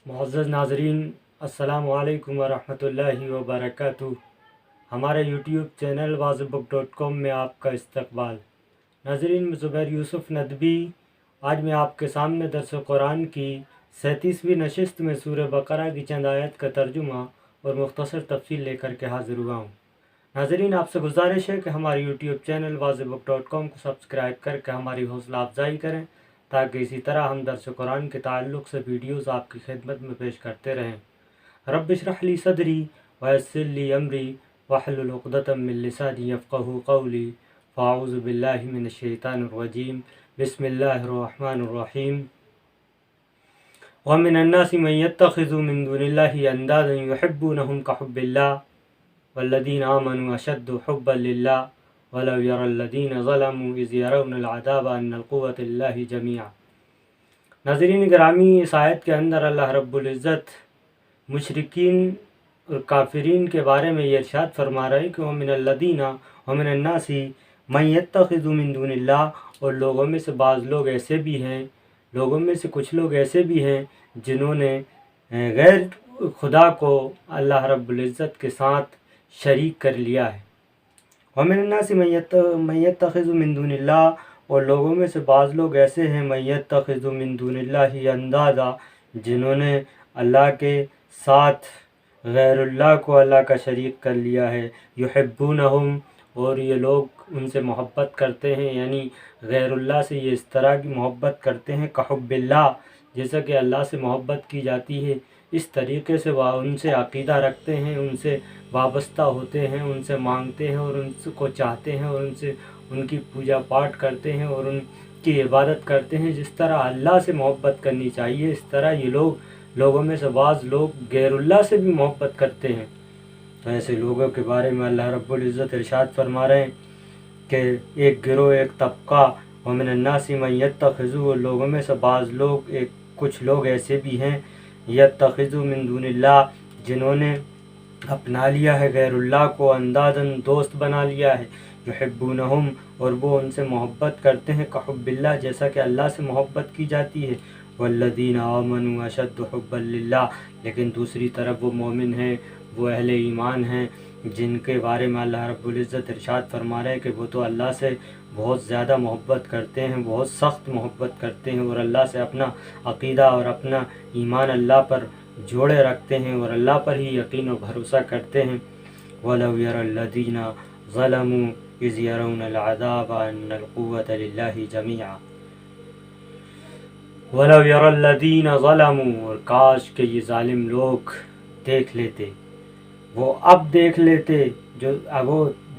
معزز ناظرین، السلام علیکم ورحمۃ اللہ وبرکاتہ۔ ہمارے یوٹیوب چینل wazbook.com میں آپ کا استقبال۔ ناظرین، میں زبیر یوسف ندوی آج میں آپ کے سامنے درس قرآن کی 37ویں نشست میں سورہ بقرہ کی چند آیت کا ترجمہ اور مختصر تفصیل لے کر کے حاضر ہوا ہوں۔ ناظرین، آپ سے گزارش ہے کہ ہمارے یوٹیوب چینل wazbook.com کو سبسکرائب کر کے ہماری حوصلہ افزائی کریں تاکہ اسی طرح ہم درس قرآن کے تعلق سے ویڈیوز آپ کی خدمت میں پیش کرتے رہیں۔ رب اشرح لی صدری ویسر لی امری واحلل عقدۃ من لسانی یفقہوا قولی، فاعوذ باللہ من الشیطان الرجیم، بسم اللہ الرحمن الرحیم۔ ومن الناس من يتخذ من دون الله اندادا يحبونهم كحب الله والذين آمنوا اشد حبا لله ولو يرى الذين ظلموا اذ يرون العذاب ان القوة لله جميعا۔ ناظرین گرامی، اس آیت کے اندر اللہ رب العزت مشرکین اور کافرین کے بارے میں یہ ارشاد فرما رہے ہیں کہ ومن الذین ومن الناس من يتخذ من دون اللہ، اور لوگوں میں سے بعض لوگ ایسے بھی ہیں، لوگوں میں سے کچھ لوگ ایسے بھی ہیں جنہوں نے غیر خدا کو اللہ رب العزت کے ساتھ شریک کر لیا ہے۔ ومن الناس من يتخذ من دون اللہ، اور لوگوں میں سے بعض لوگ ایسے ہیں من يتخذ من دون اللہ اندادا، جنہوں نے اللہ کے ساتھ غیر اللہ کو اللہ کا شریک کر لیا ہے۔ یحبونہم، اور یہ لوگ ان سے محبت کرتے ہیں، یعنی غیر اللہ سے یہ اس طرح کی محبت کرتے ہیں کحب اللہ، جیسا کہ اللہ سے محبت کی جاتی ہے اس طریقے سے وہ ان سے عقیدہ رکھتے ہیں، ان سے وابستہ ہوتے ہیں، ان سے مانگتے ہیں اور ان کو چاہتے ہیں اور ان سے ان کی پوجا پاٹ کرتے ہیں اور ان کی عبادت کرتے ہیں۔ جس طرح اللہ سے محبت کرنی چاہیے، اس طرح یہ لوگوں میں سے بعض لوگ غیر اللہ سے بھی محبت کرتے ہیں۔ تو ایسے لوگوں کے بارے میں اللہ رب العزت ارشاد فرما رہے ہیں کہ ایک گروہ، ایک طبقہ، ومن الناس من يتخذ، لوگوں میں سے بعض لوگ، کچھ لوگ ایسے بھی ہیں یتخذ من دون اللہ، جنہوں نے اپنا لیا ہے غیر اللہ کو اندازاً دوست بنا لیا ہے۔ یحبونہم، اور وہ ان سے محبت کرتے ہیں کحب اللہ، جیسا کہ اللہ سے محبت کی جاتی ہے۔ والذین آمنوا اشد حبا للہ، لیکن دوسری طرف وہ مومن ہیں، وہ اہل ایمان ہیں جن کے بارے میں اللہ رب العزت ارشاد فرما رہے ہیں کہ وہ تو اللہ سے بہت زیادہ محبت کرتے ہیں، بہت سخت محبت کرتے ہیں، اور اللہ سے اپنا عقیدہ اور اپنا ایمان اللہ پر جوڑے رکھتے ہیں اور اللہ پر ہی یقین و بھروسہ کرتے ہیں۔ وَلَوْ يَرَى الَّذِينَ ظَلَمُوا إِذْ يَرَوْنَ الْعَذَابَ أَنَّ الْقُوَّةَ لِلَّهِ جَمِيعًا۔ وَلَوْ يَرَى الَّذِينَ ظَلَمُوا، اور کاش کہ یہ ظالم لوگ دیکھ لیتے، وہ اب دیکھ لیتے،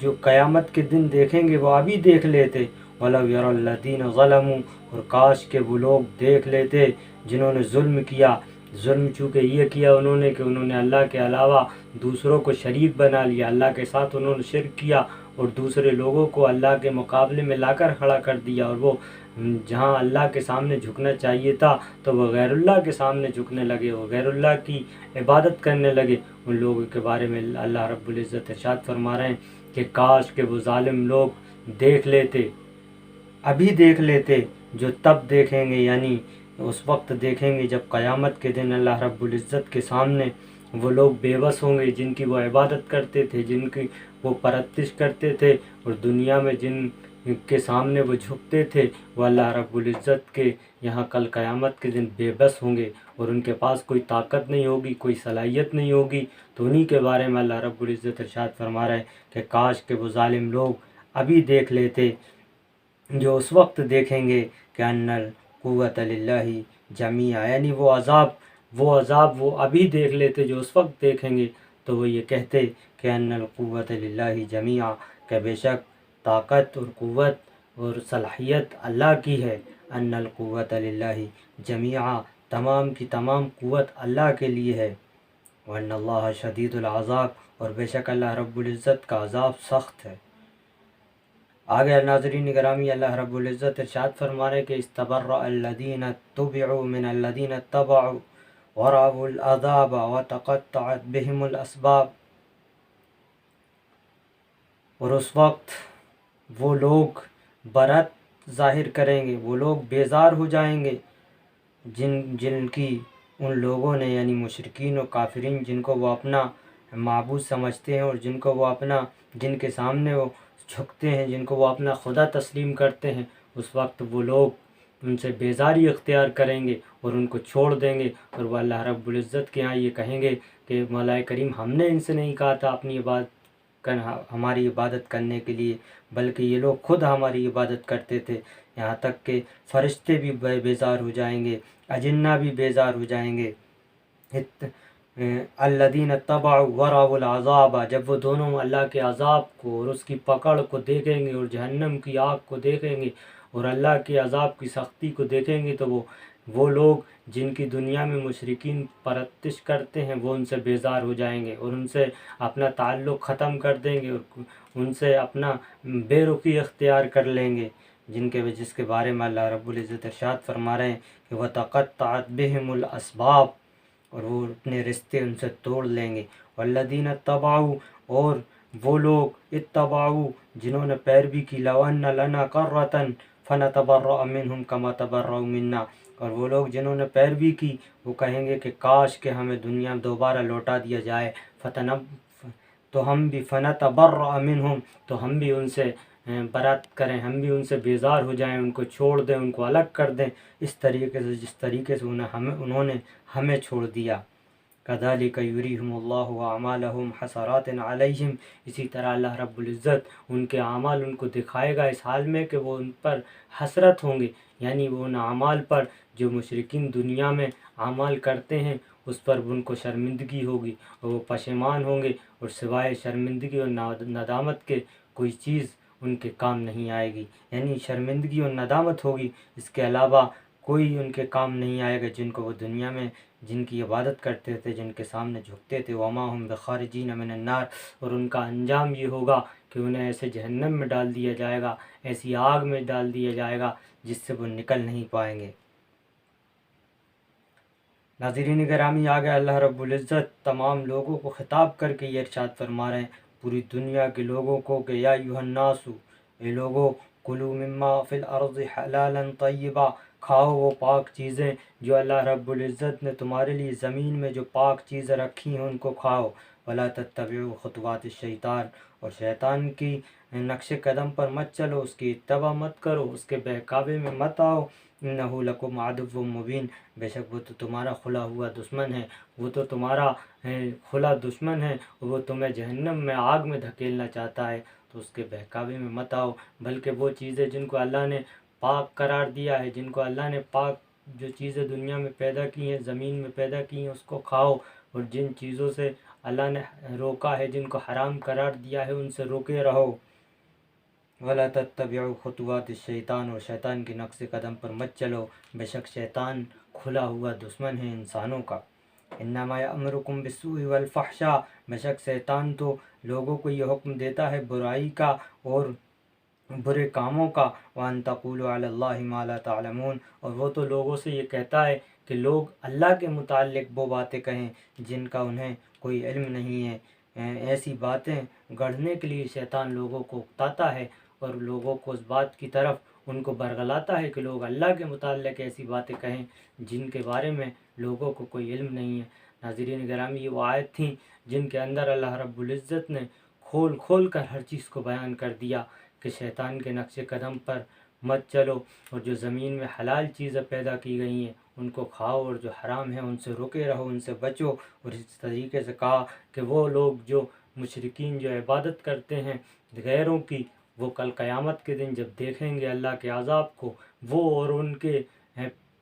جو قیامت کے دن دیکھیں گے وہ ابھی دیکھ لیتے۔ وَلَوْ يَرَى الَّذِينَ ظَلَمُوا، اور کاش کہ وہ لوگ دیکھ لیتے جنہوں نے ظلم کیا۔ ظلم چونکہ یہ کیا انہوں نے کہ انہوں نے اللہ کے علاوہ دوسروں کو شریک بنا لیا، اللہ کے ساتھ انہوں نے شرک کیا اور دوسرے لوگوں کو اللہ کے مقابلے میں لا کر کھڑا کر دیا، اور وہ جہاں اللہ کے سامنے جھکنا چاہیے تھا تو وہ غیر اللہ کے سامنے جھکنے لگے، وہ غیر اللہ کی عبادت کرنے لگے۔ ان لوگوں کے بارے میں اللہ رب العزت ارشاد فرما رہے ہیں کہ کاش کہ وہ ظالم لوگ دیکھ لیتے، ابھی دیکھ لیتے، جو تب دیکھیں گے، یعنی اس وقت دیکھیں گے جب قیامت کے دن اللہ رب العزت کے سامنے وہ لوگ بے بس ہوں گے جن کی وہ عبادت کرتے تھے، جن کی وہ پرستش کرتے تھے، اور دنیا میں جن کے سامنے وہ جھکتے تھے، وہ اللہ رب العزت کے یہاں کل قیامت کے دن بے بس ہوں گے اور ان کے پاس کوئی طاقت نہیں ہوگی، کوئی صلاحیت نہیں ہوگی۔ تو انہی کے بارے میں اللہ رب العزت ارشاد فرما رہا ہے کہ کاش کہ وہ ظالم لوگ ابھی دیکھ لیتے، جو اس وقت دیکھیں گے کہ ان القوۃ للہ جمیعا، یعنی وہ عذاب وہ ابھی دیکھ لیتے، جو اس وقت دیکھیں گے تو وہ یہ کہتے کہ ان القوۃ للہ جمیعا، کہ بے شک طاقت اور قوت اور صلاحیت اللہ کی ہے۔ ان القوۃ للہ جمیعا، تمام کی تمام قوت اللہ کے لیے ہے۔ وان اللہ شدید العذاب، اور بے شک اللہ رب العزت کا عذاب سخت ہے۔ آگے ناظرین گرامی، اللہ رب العزت ارشاد فرما رہے کہ استبرأ الذین اتبعوا من الذین اتبعوا ورأوا العذاب وتقطعت بهم الاسباب، اور اس وقت وہ لوگ برت ظاہر کریں گے، وہ لوگ بیزار ہو جائیں گے جن کی ان لوگوں نے یعنی مشرکین و کافرین جن کو وہ اپنا معبود سمجھتے ہیں اور جن کو وہ اپنا جن کے سامنے وہ جھکتے ہیں، جن کو وہ اپنا خدا تسلیم کرتے ہیں، اس وقت وہ لوگ ان سے بیزاری اختیار کریں گے اور ان کو چھوڑ دیں گے، اور وہ اللہ رب العزت کے ہاں یہ کہیں گے کہ مولا کریم ہم نے ان سے نہیں کہا تھا اپنی ہماری عبادت کرنے کے لیے، بلکہ یہ لوگ خود ہماری عبادت کرتے تھے۔ یہاں تک کہ فرشتے بھی بیزار ہو جائیں گے، اجنہ بھی بیزار ہو جائیں گے۔ الذین اتبعوا ورأوا العذاب، جب وہ دونوں اللہ کے عذاب کو اور اس کی پکڑ کو دیکھیں گے اور جہنم کی آگ کو دیکھیں گے اور اللہ کے عذاب کی سختی کو دیکھیں گے، تو وہ لوگ جن کی دنیا میں مشرکین پرستش کرتے ہیں وہ ان سے بیزار ہو جائیں گے اور ان سے اپنا تعلق ختم کر دیں گے اور ان سے اپنا بے رخی اختیار کر لیں گے، جس کے بارے میں اللہ رب العزت ارشاد فرما رہے ہیں کہ وَتَقَطَّعَتْ بِهِمُ الْأَسْبَابُ، اور وہ اپنے رشتے ان سے توڑ لیں گے۔ والذین اتبعوا، اور وہ لوگ اتبعوا جنہوں نے پیروی کی، لو ان لنا کرۃ فنتبرأ منہم کما تبرؤوا منا، اور وہ لوگ جنہوں نے پیروی کی وہ کہیں گے کہ کاش کہ ہمیں دنیا میں دوبارہ لوٹا دیا جائے، تو ہم بھی فنتبرأ منہم، تو ہم بھی ان سے برات کریں، ہم بھی ان سے بیزار ہو جائیں، ان کو چھوڑ دیں، ان کو الگ کر دیں، اس طریقے سے جس طریقے سے انہوں نے ہمیں چھوڑ دیا۔ کذالک یریہم اللہ اعمالہم حسرات علیہم، اسی طرح اللہ رب العزت ان کے اعمال ان کو دکھائے گا اس حال میں کہ وہ ان پر حسرت ہوں گے، یعنی وہ ان اعمال پر جو مشرکین دنیا میں اعمال کرتے ہیں اس پر ان کو شرمندگی ہوگی اور وہ پشیمان ہوں گے، اور سوائے شرمندگی اور ندامت کے کوئی چیز ان کے کام نہیں آئے گی، یعنی شرمندگی اور ندامت ہوگی، اس کے علاوہ کوئی ان کے کام نہیں آئے گا جن کو وہ دنیا میں جن کی عبادت کرتے تھے، جن کے سامنے جھکتے تھے۔ وما ہم بخارجین من النار، اور ان کا انجام یہ ہوگا کہ انہیں ایسے جہنم میں ڈال دیا جائے گا، ایسی آگ میں ڈال دیا جائے گا جس سے وہ نکل نہیں پائیں گے۔ ناظرین گرامی، آگے اللہ رب العزت تمام لوگوں کو خطاب کر کے یہ ارشاد فرما رہے ہیں، پوری دنیا کے لوگوں کو، کہ یا ایھا الناس، اے لوگوں، کلوا مما فی الارض حلالا طیبا، کھاؤ وہ پاک چیزیں جو اللہ رب العزت نے تمہارے لیے زمین میں جو پاک چیزیں رکھی ہیں ان کو کھاؤ، ولا تتبعوا خطوات الشیطان، اور شیطان کی نقش قدم پر مت چلو، اس کی اتباع مت کرو، اس کے بہکاوے میں مت آؤ، انہ لکم عدو مبین، بے شک وہ تو تمہارا کھلا ہوا دشمن ہے، وہ تو تمہارا کھلا دشمن ہے، وہ تمہیں جہنم میں آگ میں دھکیلنا چاہتا ہے، تو اس کے بہکاوے میں مت آؤ، بلکہ وہ چیزیں جن کو اللہ نے پاک قرار دیا ہے، جن کو اللہ نے پاک جو چیزیں دنیا میں پیدا کی ہیں، زمین میں پیدا کی ہیں، اس کو کھاؤ، اور جن چیزوں سے اللہ نے روکا ہے، جن کو حرام قرار دیا ہے، ان سے روکے رہو۔ ولا تتبعوا خطوات الشیطان، اور شیطان کی نقش قدم پر مت چلو، بے شک شیطان کھلا ہوا دشمن ہے انسانوں کا۔ انما یأمرکم بالسوء والفحشاء، بے شک شیطان تو لوگوں کو یہ حکم دیتا ہے برائی کا اور برے کاموں کا، وَأَن تَقُولُوا عَلَى اللَّهِ مَا لَا تَعْلَمُونَ، اور وہ تو لوگوں سے یہ کہتا ہے کہ لوگ اللہ کے متعلق وہ باتیں کہیں جن کا انہیں کوئی علم نہیں ہے۔ ایسی باتیں گڑھنے کے لیے شیطان لوگوں کو اکتاتا ہے اور لوگوں کو اس بات کی طرف ان کو برگلاتا ہے کہ لوگ اللہ کے متعلق ایسی باتیں کہیں جن کے بارے میں لوگوں کو کوئی علم نہیں ہے۔ ناظرین گرامی، یہ وہ آیت تھیں جن کے اندر اللہ رب العزت نے کھول کھول کر ہر چیز کو بیان کر دیا کہ شیطان کے نقش قدم پر مت چلو، اور جو زمین میں حلال چیزیں پیدا کی گئی ہیں ان کو کھاؤ، اور جو حرام ہیں ان سے رکے رہو، ان سے بچو، اور اس طریقے سے کہا کہ وہ لوگ جو مشرکین جو عبادت کرتے ہیں غیروں کی، وہ کل قیامت کے دن جب دیکھیں گے اللہ کے عذاب کو، وہ اور ان کے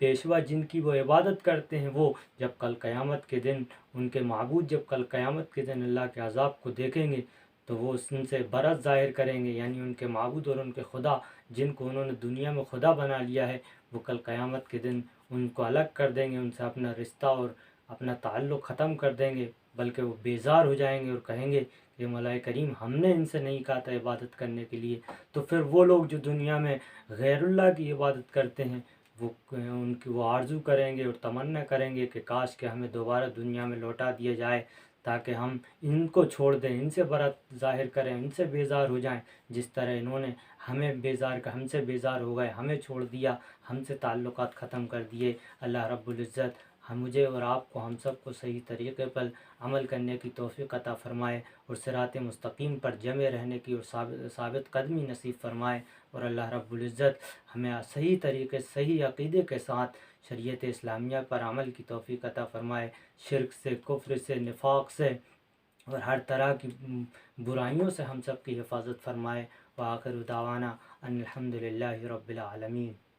پیشوا جن کی وہ عبادت کرتے ہیں، وہ جب کل قیامت کے دن ان کے معبود جب کل قیامت کے دن اللہ کے عذاب کو دیکھیں گے تو وہ ان سے برت ظاہر کریں گے، یعنی ان کے معبود اور ان کے خدا جن کو انہوں نے دنیا میں خدا بنا لیا ہے، وہ کل قیامت کے دن ان کو الگ کر دیں گے، ان سے اپنا رشتہ اور اپنا تعلق ختم کر دیں گے، بلکہ وہ بیزار ہو جائیں گے اور کہیں گے کہ مولا کریم ہم نے ان سے نہیں کہا تھا عبادت کرنے کے لیے۔ تو پھر وہ لوگ جو دنیا میں غیر اللہ کی عبادت کرتے ہیں وہ آرزو کریں گے اور تمنا کریں گے کہ کاش کہ ہمیں دوبارہ دنیا میں لوٹا دیا جائے تاکہ ہم ان کو چھوڑ دیں، ان سے برت ظاہر کریں، ان سے بیزار ہو جائیں، جس طرح انہوں نے ہم سے بیزار ہو گئے، ہمیں چھوڑ دیا، ہم سے تعلقات ختم کر دیے۔ اللہ رب العزت مجھے اور آپ کو، ہم سب کو صحیح طریقے پر عمل کرنے کی توفیق عطا فرمائے، اور صراط مستقیم پر جمے رہنے کی اور ثابت قدمی نصیب فرمائے، اور اللہ رب العزت ہمیں صحیح طریقے، صحیح عقیدے کے ساتھ شریعت اسلامیہ پر عمل کی توفیق عطا فرمائے، شرک سے، کفر سے، نفاق سے اور ہر طرح کی برائیوں سے ہم سب کی حفاظت فرمائے۔ وآخر دعوانا ان الحمد للہ رب العالمین۔